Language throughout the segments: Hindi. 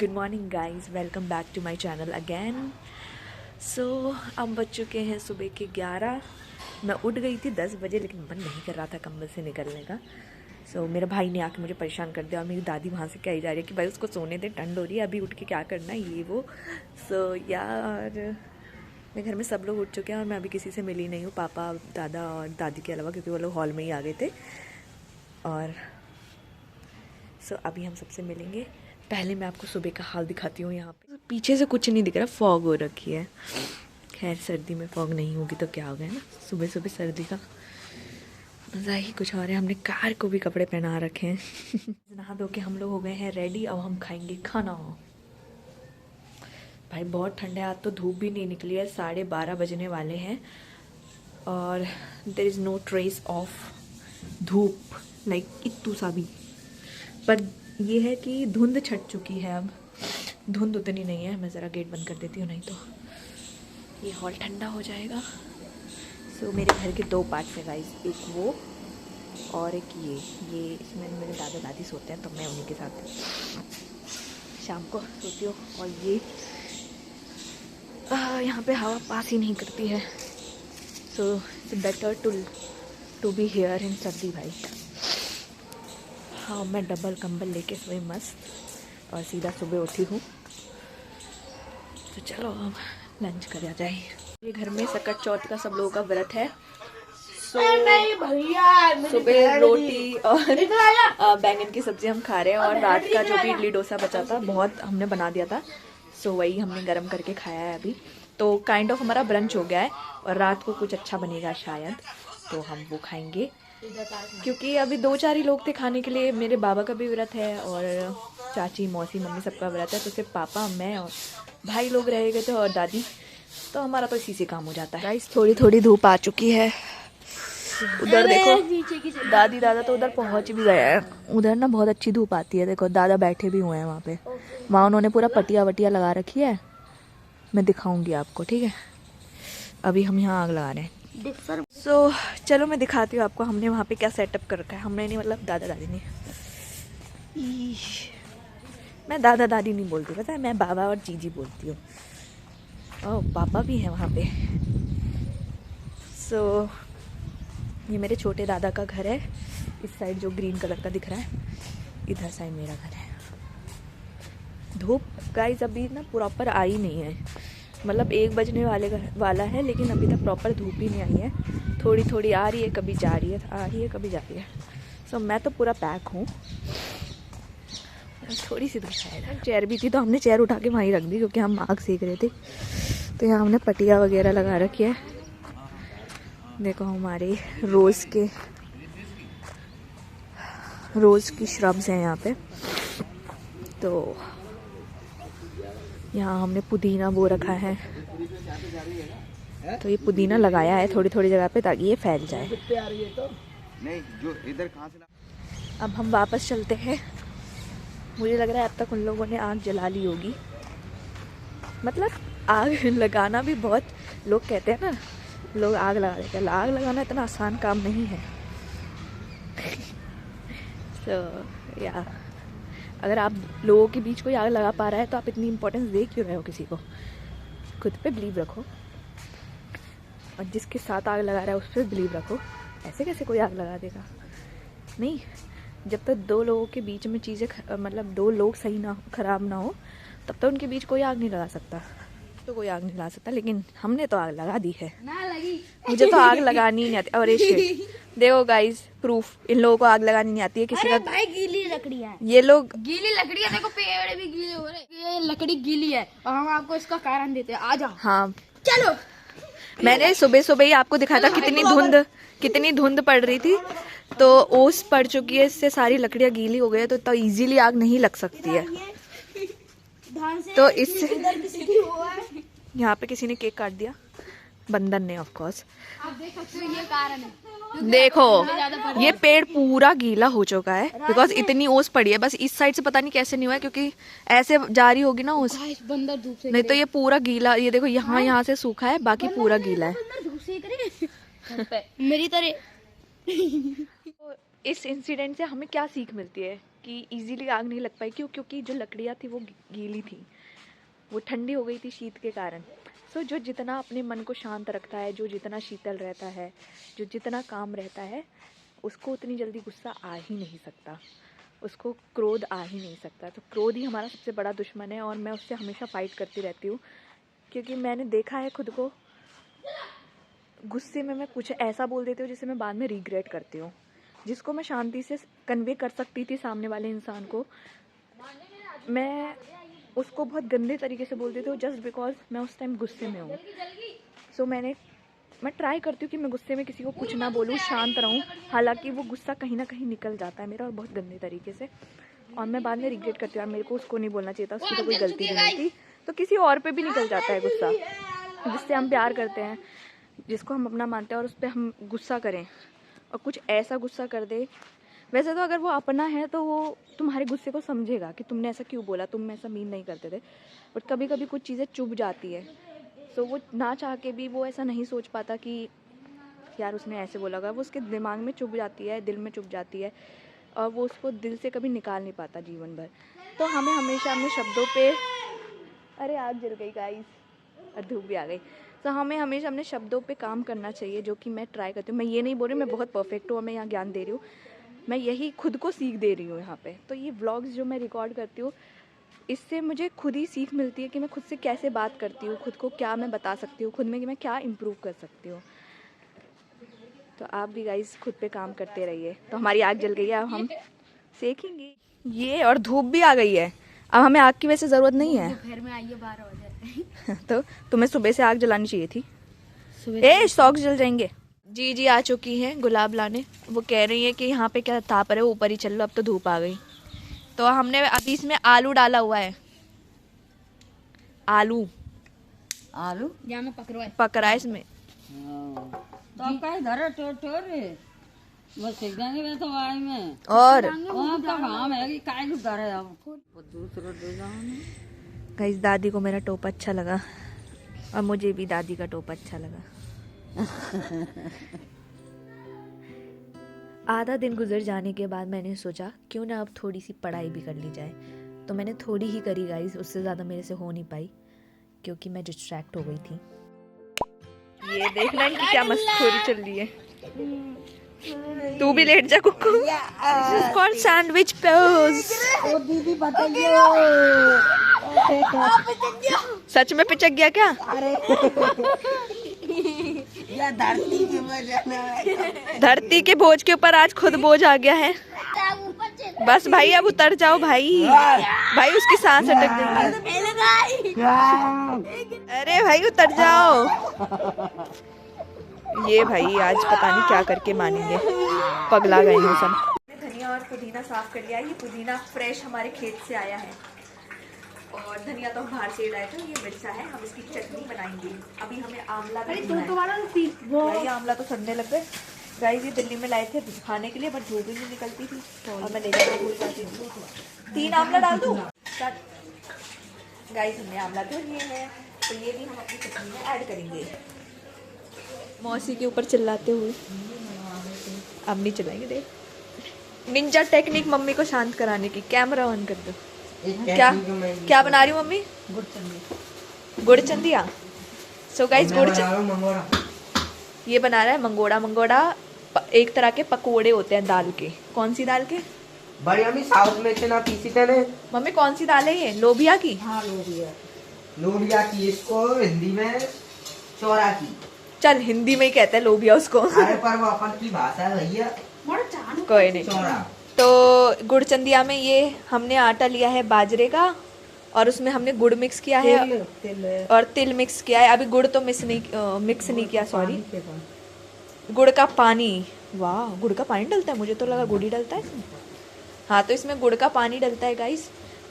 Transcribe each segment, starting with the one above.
Good morning guys, welcome back to my channel again. So अब बज चुके हैं सुबह के 11। मैं उठ गई थी 10 बजे, लेकिन मन नहीं कर रहा था कंबल से निकलने का। सो मेरे भाई ने आके मुझे परेशान कर दिया और मेरी दादी वहाँ से कही जा रही है कि भाई उसको सोने दे, ठंड हो रही है, अभी उठ के क्या करना है ये वो। सो यार मेरे घर में सब लोग उठ चुके हैं और मैं अभी किसी से मिली नहीं हूँ, पापा, दादा और दादी के अलावा, क्योंकि वो लोग हॉल में ही आ गए थे। और सो अभी हम सबसे मिलेंगे। पहले मैं आपको सुबह का हाल दिखाती हूँ। यहाँ पे पीछे से कुछ नहीं दिख रहा, फॉग हो रखी है। खैर सर्दी में फॉग नहीं होगी तो क्या हो गया ना, सुबह सुबह सर्दी का मज़ा ही कुछ और है। हमने कार को भी कपड़े पहना रखे हैं। नहा धो के हम लोग हो गए हैं रेडी। अब हम खाएंगे खाना। भाई बहुत ठंड है, आज तो धूप भी नहीं निकली है, 12:30 बजने वाले हैं और there is no trace of धूप, लाइक इतू सा भी। पर ये है कि धुंध छट चुकी है, अब धुंध उतनी नहीं है। मैं ज़रा गेट बंद कर देती हूँ, नहीं तो ये हॉल ठंडा हो जाएगा। सो मेरे घर के 2 पार्ट्स हैं गाइस, एक वो और एक ये इसमें मेरे दादा दादी सोते हैं, तो मैं उन्हीं के साथ शाम को सोती हूँ। और ये यहाँ पे हवा पास ही नहीं करती है, so it's better to be here in सर्दी भाई। हाँ, मैं डबल कंबल लेके सोई मस्त और सीधा सुबह उठी हूँ। तो चलो अब लंच करा जाए। ये घर में सकट चौथ का सब लोगों का व्रत है। सुबह रोटी और बैंगन की सब्जी हम खा रहे हैं, और रात का जो भी इडली डोसा बचा था, बहुत हमने बना दिया था, सो वही हमने गर्म करके खाया है अभी। तो काइंड ऑफ हमारा ब्रंच हो गया है और रात को कुछ अच्छा बनेगा शायद, तो हम वो खाएंगे। क्योंकि अभी 2-4 ही लोग थे खाने के लिए। मेरे बाबा का भी व्रत है और चाची, मौसी, मम्मी सबका व्रत है, तो सिर्फ पापा, मैं और भाई लोग रह गए थे और दादी, तो हमारा तो इसी से काम हो जाता है। गाइस थोड़ी थोड़ी धूप आ चुकी है। उधर देखो दादी दादा तो उधर पहुंच भी गए हैं। उधर ना बहुत अच्छी धूप आती है, देखो दादा बैठे भी हुए हैं वहाँ पे। वहाँ उन्होंने पूरा पटिया वटिया लगा रखी है, मैं दिखाऊंगी आपको, ठीक है। अभी हम यहाँ आग लगा रहे हैं। सो चलो मैं दिखाती हूँ आपको हमने वहाँ पे क्या सेटअप कर रखा है। हमने नहीं, मतलब दादा दादी ने। मैं दादा दादी नहीं बोलती, पता है, मैं बाबा और जीजी बोलती हूँ। ओह पापा भी हैं वहाँ पे। सो ये मेरे छोटे दादा का घर है, इस साइड जो ग्रीन कलर का दिख रहा है, इधर साइड मेरा घर है। धूप गाइस अभी ना प्रॉपर आई नहीं है, मतलब 1 बजने वाला है, लेकिन अभी तक प्रॉपर धूप ही नहीं आई है। थोड़ी थोड़ी आ रही है, कभी जा रही है, आ रही है कभी जा रही है। सो मैं तो पूरा पैक हूँ। थोड़ी सी धूप है। चेयर भी थी तो हमने चेयर उठा के वहीं रख दी, क्योंकि हम आग सेक रहे थे। तो यहाँ हमने पटिया वगैरह लगा रखी है। देखो हमारे रोज़ की श्रब्स हैं यहाँ पे। तो यहाँ हमने पुदीना बो रखा है, तो ये पुदीना लगाया है थोड़ी थोड़ी जगह पे, ताकि ये फैल जाए। अब हम वापस चलते हैं। मुझे लग रहा है अब तक उन लोगों ने आग जला ली होगी। मतलब आग लगाना भी बहुत, लोग कहते हैं ना, लोग आग लगा देते हैं, आग लगाना इतना आसान काम नहीं है। तो या अगर आप लोगों के बीच कोई आग लगा पा रहा है, तो आप इतनी इम्पोर्टेंस दे क्यों रहे हो किसी को। खुद पे बिलीव रखो, और जिसके साथ आग लगा रहा है उस पर बिलीव रखो। ऐसे कैसे कोई आग लगा देगा? नहीं, जब तक 2 लोगों के बीच में चीज़ें मतलब 2 लोग सही ना, खराब ना हो, तब तक उनके बीच कोई आग नहीं लगा सकता। तो कोई आग नहीं लगा सकता, लेकिन हमने तो आग लगा दी है ना। लगी मुझे तो आग लगानी ही नहीं आती। और देखो गाइस, प्रूफ, इन लोगों को आग लगानी नहीं आती है किसी का। भाई गीली लकड़ियाँ हैं, ये लोग गीली लकड़ियाँ, देखो पेड़ भी गीले हो रहे, ये लकड़ी गीली है और हम आपको इसका कारण देते हैं। आ जाओ। हाँ चलो। मैंने सुबह सुबह ही आपको दिखाया था कितनी धुंध पड़ रही थी, तो ओस पड़ चुकी है, इससे सारी लकड़ियाँ गीली हो गई है, तो इतना इजीली आग नहीं लग सकती है। तो इससे यहाँ पे किसी ने केक काट दिया, बंदर ने, ऑफ कोर्स। आप देख सकते हो, ये कारण है। देखो ये पेड़ पूरा गीला हो चुका है, बिकॉज इतनी ओस पड़ी है। बस इस साइड से पता नहीं कैसे नहीं हुआ है, क्योंकि ऐसे जारी होगी ना ओस, बंदर धूप से, नहीं तो ये पूरा गीला। ये देखो यहाँ से सूखा है, बाकी पूरा गीला है। मेरी तरह। इस इंसिडेंट से हमें क्या सीख मिलती है कि इजीली आग नहीं लग पाई। क्यों? क्योंकि जो लकड़ियाँ थी वो गीली थी, वो ठंडी हो गई थी शीत के कारण। सो जो जितना अपने मन को शांत रखता है, जो जितना शीतल रहता है, जो जितना काम रहता है, उसको उतनी जल्दी गुस्सा आ ही नहीं सकता, उसको क्रोध आ ही नहीं सकता। तो क्रोध ही हमारा सबसे बड़ा दुश्मन है और मैं उससे हमेशा फ़ाइट करती रहती हूँ। क्योंकि मैंने देखा है खुद को, गुस्से में मैं कुछ ऐसा बोल देती हूँ जिसे मैं बाद में रिग्रेट करती हूँ। जिसको मैं शांति से कन्वे कर सकती थी सामने वाले इंसान को, मैं उसको बहुत गंदे तरीके से बोल देती हूँ जस्ट बिकॉज मैं उस टाइम गुस्से में हूँ। सो मैं ट्राई करती हूँ कि मैं गुस्से में किसी को कुछ ना बोलूँ, शांत रहूँ। हालांकि वो गुस्सा कहीं ना कहीं निकल जाता है मेरा, और बहुत गंदे तरीके से, और मैं बाद में रिग्रेट करती हूँ यार मेरे को उसको नहीं बोलना चाहिए था, उसकी तो कोई गलती भी नहीं थी। तो किसी और पे भी निकल जाता है गुस्सा, जिससे हम प्यार करते हैं, जिसको हम अपना मानते हैं, और उस पर हम गुस्सा करें और कुछ ऐसा गुस्सा कर दे। वैसे तो अगर वो अपना है तो वो तुम्हारे गुस्से को समझेगा कि तुमने ऐसा क्यों बोला, तुम ऐसा मीन नहीं करते थे। बट कभी कभी कुछ चीज़ें चुभ जाती है, तो वो ना चाह के भी वो ऐसा नहीं सोच पाता कि यार उसने ऐसे बोला होगा। वो उसके दिमाग में चुभ जाती है, दिल में चुभ जाती है, और वो उसको दिल से कभी निकाल नहीं पाता जीवन भर। तो हमें हमेशा अपने शब्दों पे, अरे आग जल गई गाइस और धूप भी आ गई। तो हमें हमेशा अपने शब्दों पे काम करना चाहिए, जो कि मैं ट्राई करती हूँ। मैं ये नहीं बोल रही मैं बहुत परफेक्ट हूँ और मैं यहाँ ज्ञान दे रही हूँ, मैं यही खुद को सीख दे रही हूँ यहाँ पे। तो ये व्लॉग्स जो मैं रिकॉर्ड करती हूँ, इससे मुझे खुद ही सीख मिलती है कि मैं खुद से कैसे बात करती हूँ, खुद को क्या मैं बता सकती हूँ, खुद में कि मैं क्या इम्प्रूव कर सकती हूँ। तो आप भी गाइस खुद पे काम करते रहिए। तो हमारी आग जल गई है, अब हम सेकेंगे ये, और धूप भी आ गई है। अब हमें आग की वैसे ज़रूरत नहीं है। दोपहर में आइए 12 बजे। तो तुम्हें सुबह से आग जलानी चाहिए थी। सॉक्स जल जाएंगे। जी जी आ चुकी हैं गुलाब लाने। वो कह रही है कि यहाँ पे क्या ताप रहे हो, ऊपर ही चल लो, अब तो धूप आ गई। तो हमने अभी इसमें आलू डाला हुआ है, आलू यहाँ में पक रहा है इसमें। तो आप कहीं धरे टोर रे बस सीख देंगे वे तो आई में, और वहाँ का काम है कि काहे को धरे अब दूसरा दे जाओ। गाइस दादी को मेरा टोप अच्छा लगा और मुझे भी दादी का टोप अच्छा लगा। आधा दिन गुजर जाने के बाद मैंने सोचा क्यों ना अब थोड़ी सी पढ़ाई भी कर ली जाए। तो मैंने थोड़ी ही करी गाइस, उससे ज़्यादा मेरे से हो नहीं पाई क्योंकि मैं डिस्ट्रैक्ट हो गई थी। ये देखना इनकी क्या मस्खोरी चल रही है। तू भी लेट जा Kukku. This is called sandwich pose. ओ दीदी बताइए, सच में पिचक गया क्या? अरे या धरती की वजह में, धरती के बोझ के ऊपर आज खुद बोझ आ गया है। बस भाई अब उतर जाओ भाई, भाई उसकी सांस अटक गई। अरे भाई उतर जाओ। ये भाई आज पता नहीं क्या करके मानेंगे, पगला गए हैं सब। धनिया और पुदीना साफ कर लिया। ये पुदीना फ्रेश हमारे खेत से आया है और धनिया तो हम बाहर से लाए थे। ये मिर्चा है, हम इसकी चटनी बनाएंगे। अभी हमें आंवला भाई आंवला तो सड़ने लग गए गाइस। ये दिल्ली में लाए थे खाने के लिए, बट धूप ही नहीं निकलती थी और मैं ले जाना भूल जाती हूँ। 3 आंवला डाल दूँ गाइस। हमने आंवला धो लिए हैं, तो ये भी हम अपनी चटनी में ऐड करेंगे। मौसी के ऊपर चिल्लाते हुए अब नहीं चलाएंगे। देख निंजा टेक्निक मम्मी को शांत कराने की। कैमरा ऑन कर दो। क्या क्या बना रही हूँ मम्मी? गुड़ चंदिया। सो गाइस ये बना रहा है मंगोड़ा। मंगोड़ा एक तरह के पकोड़े होते हैं दाल के। कौन सी दाल के? बड़ी मम्मी साउथ में से ना पीसी थे ने। मम्मी कौन सी दाल है ये? लोबिया की? हाँ लोबिया, लोबिया की, इसको हिंदी में चौरा की। चल हिंदी में ही कहते हैं लोबिया उसको। अरे पर वो अपन की भाषा है भैया, कोई नहीं। चौरा। तो गुड़ चंदिया में ये हमने आटा लिया है बाजरे का और उसमें हमने गुड़ मिक्स किया है और तिल मिक्स किया है। अभी गुड़ तो मिक्स नहीं किया, सॉरी, गुड़ का पानी। वाह गुड़ का पानी डलता है, मुझे तो लगा गुड़ ही डलता है इसमें। हाँ तो इसमें गुड़ का पानी डलता है गाइस।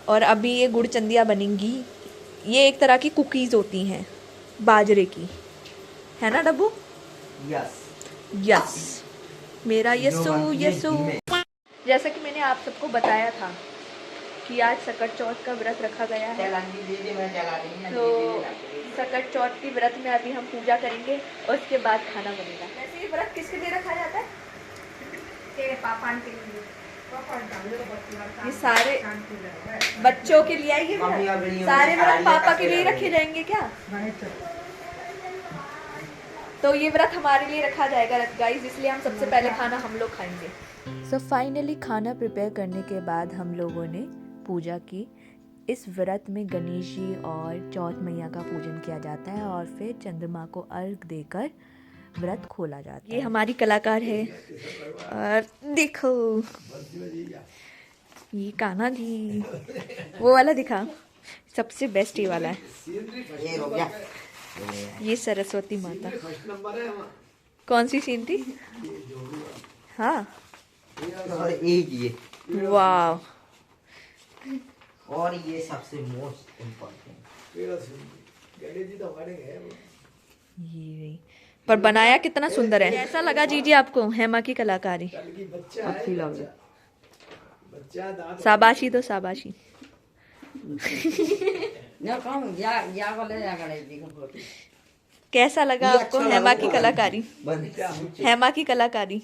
और अभी ये गुड़ चंदिया बनेंगी। ये एक तरह की कुकीज़ होती हैं बाजरे की, है ना डब्बू? यस यस मेरा यसू यसू। जैसा कि मैंने आप सबको बताया था कि आज सकट चौथ का व्रत रखा गया है। तो सकट चौथ की व्रत में अभी हम पूजा करेंगे और उसके बाद खाना बनेगा। वैसे ये व्रत किसके लिए रखा जाता है? तेरे पापा के लिए। ये सारे बच्चों के लिए आएंगे, सारे व्रत पापा के लिए रखे जाएंगे क्या? तो ये व्रत हमारे लिए रखा जाएगा गाइस, इसलिए हम सबसे पहले खाना हम लोग खाएंगे। सो फाइनली खाना प्रिपेयर करने के बाद हम लोगों ने पूजा की। इस व्रत में गणेश जी और चौथ मैया का पूजन किया जाता है और फिर चंद्रमा को अर्घ देकर व्रत खोला जाता है। ये हमारी कलाकार है और देखो ये कान्हा जी, वो वाला दिखा, सबसे बेस्ट ये वाला है। ये सरस्वती माता, कौन सी सीन थी? हाँ वाह, और ये सबसे मोस्ट इम्पोर्टेंट ये पर बनाया कितना सुंदर है। कैसा लगा जीजी आपको हेमा की कलाकारी? अच्छी लग रही। शाबाशी दो, शाबाशी। ना कौन या वाले या करे देखो। कैसा लगा आपको हेमा की कलाकारी? हेमा की कलाकारी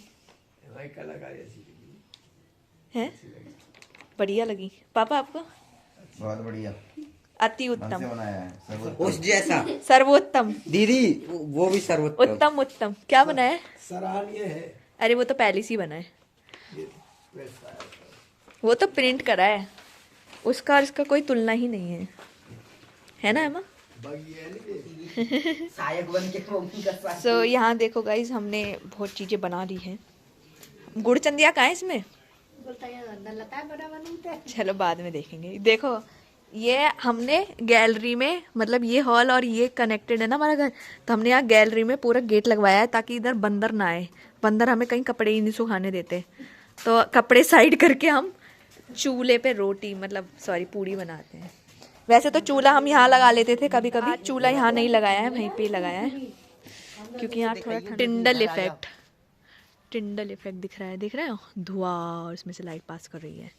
है बढ़िया लगी। पापा आपको? बहुत बढ़िया, अति उत्तम, बनाया है उस जैसा सर्वोत्तम, दीदी वो भी सर्वोत्तम। उत्तम उत्तम। क्या बना है? सराहनीय है। अरे वो तो पहले से ही बना है, वो तो प्रिंट करा है, उसका और इसका कोई तुलना ही नहीं है ना हेमा? सहायक बन के मम्मी का साथ। सो यहाँ देखो गाइज, हमने बहुत चीजें बना ली हैं। गुड़ चंदिया कहाँ है इसमें? चलो बाद में देखेंगे। देखो ये हमने गैलरी में, मतलब ये हॉल और ये कनेक्टेड है ना हमारा घर, तो हमने यहाँ गैलरी में पूरा गेट लगवाया है ताकि इधर बंदर ना आए। बंदर हमें कहीं कपड़े ही नहीं सुखाने देते, तो कपड़े साइड करके हम चूल्हे पे रोटी, मतलब सॉरी पूड़ी बनाते हैं। वैसे तो चूल्हा हम यहाँ लगा लेते थे कभी कभी, चूल्हा यहाँ नहीं लगाया है, वहीं पे लगाया है क्योंकि यहाँ थोड़ा टिंडल इफेक्ट, टिंडल इफेक्ट दिख रहा है, दिख रहे हो धुआं, और इसमें से लाइट पास कर रही है।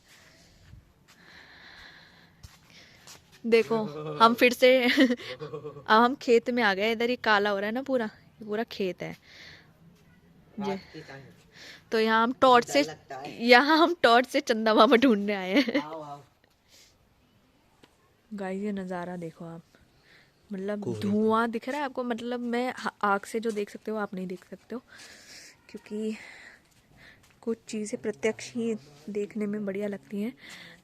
देखो हम फिर से अब हम खेत में आ गए। इधर ये काला हो रहा है ना पूरा, ये पूरा खेत है ये। तो यहाँ हम टॉर्च से चंदा मामा ढूंढने आए हैं। गाइस ये नज़ारा देखो आप, मतलब धुआं दिख रहा है आपको, मतलब मैं आँख से जो देख सकते हो आप नहीं देख सकते हो, क्योंकि कुछ चीज़ें प्रत्यक्ष ही देखने में बढ़िया लगती हैं।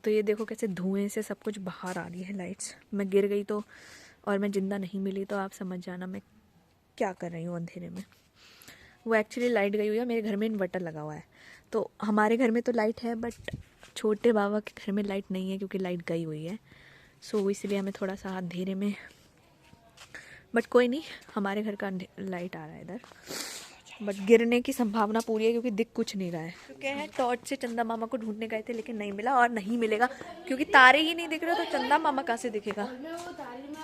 तो ये देखो कैसे धुएं से सब कुछ बाहर आ रही है। लाइट्स, मैं गिर गई तो और मैं ज़िंदा नहीं मिली तो आप समझ जाना मैं क्या कर रही हूँ अंधेरे में। वो एक्चुअली लाइट गई हुई है, मेरे घर में इन्वर्टर लगा हुआ है, तो हमारे घर में तो लाइट है बट छोटे बाबा के घर में लाइट नहीं है क्योंकि लाइट गई हुई है। सो इसलिए हमें थोड़ा सा अंधेरे में, बट कोई नहीं, हमारे घर का लाइट आ रहा है इधर, बट गिरने की संभावना पूरी है क्योंकि दिख कुछ नहीं रहा है। क्योंकि हैं टॉर्च से चंदा मामा को ढूंढने गए थे लेकिन नहीं मिला और नहीं मिलेगा क्योंकि तारे ही नहीं दिख रहे, तो चंदा मामा कहाँ से दिखेगा?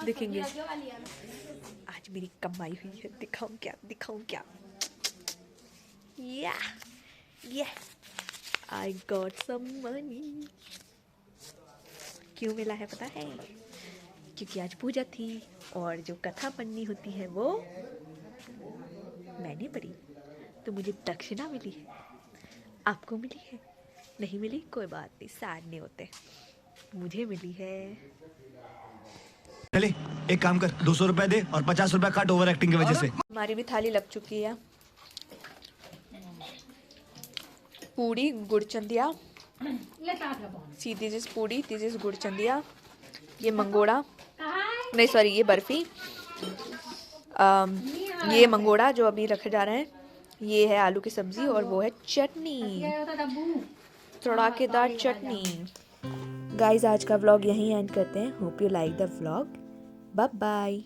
दिखेंगे आज मेरी कमाई हुई है, दिखाऊं क्या? Yeah, I got some money। क्यों मिला है पता है? क्योंकि आज पूजा थी और जो कथा पढ़नी होती है वो मैंने पढ़ी, तो मुझे दक्षिणा मिली है। आपको मिली है? नहीं मिली कोई बात नहीं, सैड नहीं होते, मुझे मिली है। चले एक काम कर, 200 रुपए दे और 50 रुपए काट ओवर एक्टिंग की वजह से। हमारी भी थाली लग चुकी है। पूड़ी गुड़ चंदिया, सीधी जिस पूड़ी तीजिस गुड़ चंदिया, ये मंगोड़ा, नहीं सॉरी ये बर्फी, ये मंगोड़ा जो अभी रखे जा रहे हैं, ये है आलू की सब्जी और वो है चटनी, तड़ाकेदार चटनी। गाइस आज का व्लॉग यहीं एंड करते हैं। Hope you like the vlog. Bye bye.